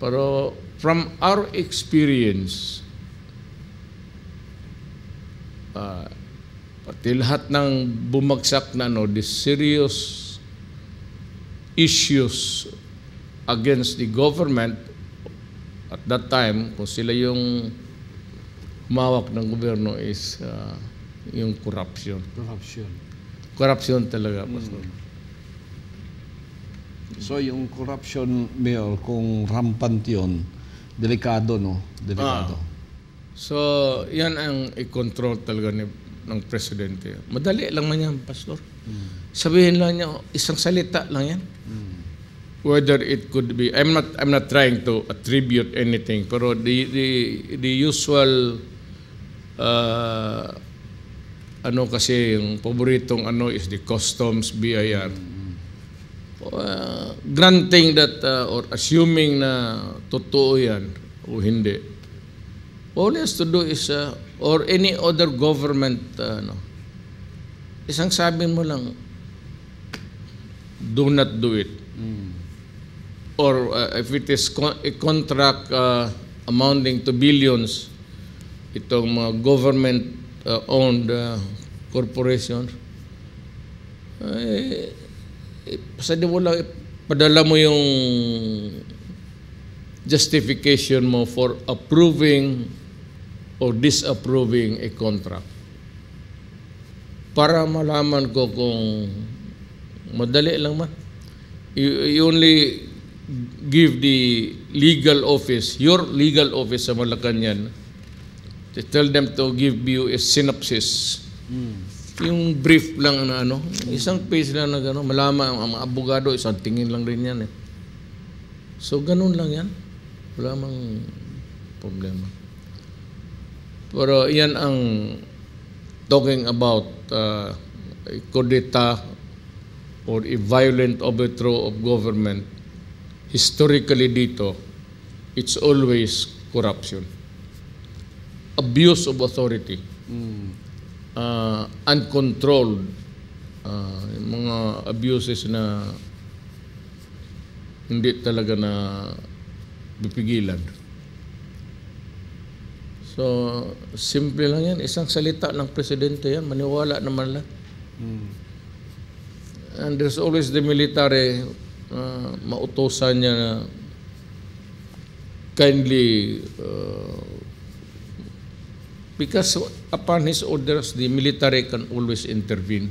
Pero from our experience, pati lahat ng bumagsak na the serious issues against the government at that time, kung sila yung humawak ng gobyerno is yung corruption. Corruption talaga, Pastor. So yung corruption, Mayor, kung rampant yun, delikado, no? Delikado. So, yan ang i-control talaga ng presidente. Madali lang man yan, Pastor. Sabihin lang niya, isang salita lang yan. Whether it could be, I'm not trying to attribute anything, pero the usual kasi yung paboritong is the customs, BIR. Granting that or assuming na totoo yan o hindi, all he has to do is or any other government isang sabi mo lang, do not do it. Or if it is a contract amounting to billions, itong mga government-owned corporations, padala mo yung justification mo for approving or disapproving a contract. Para malaman ko kung madali lang man. You only give the legal office, your legal office sa Malacanang, to tell them to give you a synopsis. Yung brief lang na isang page lang na gano'n, malaman ang mga abogado, isang tingin lang rin yan eh. So ganun lang yan. Wala mang problema. Pero yan ang talking about a kudeta or a violent overthrow of government. Historically dito, it's always corruption. Abuse of authority, uncontrolled, mga abuses na hindi talaga na bipigilan. So, simple lang yan. Isang salita ng presidente yan, maniwala naman lang. And there's always the military, mautosan niya na kindly because upon his orders, the military can always intervene.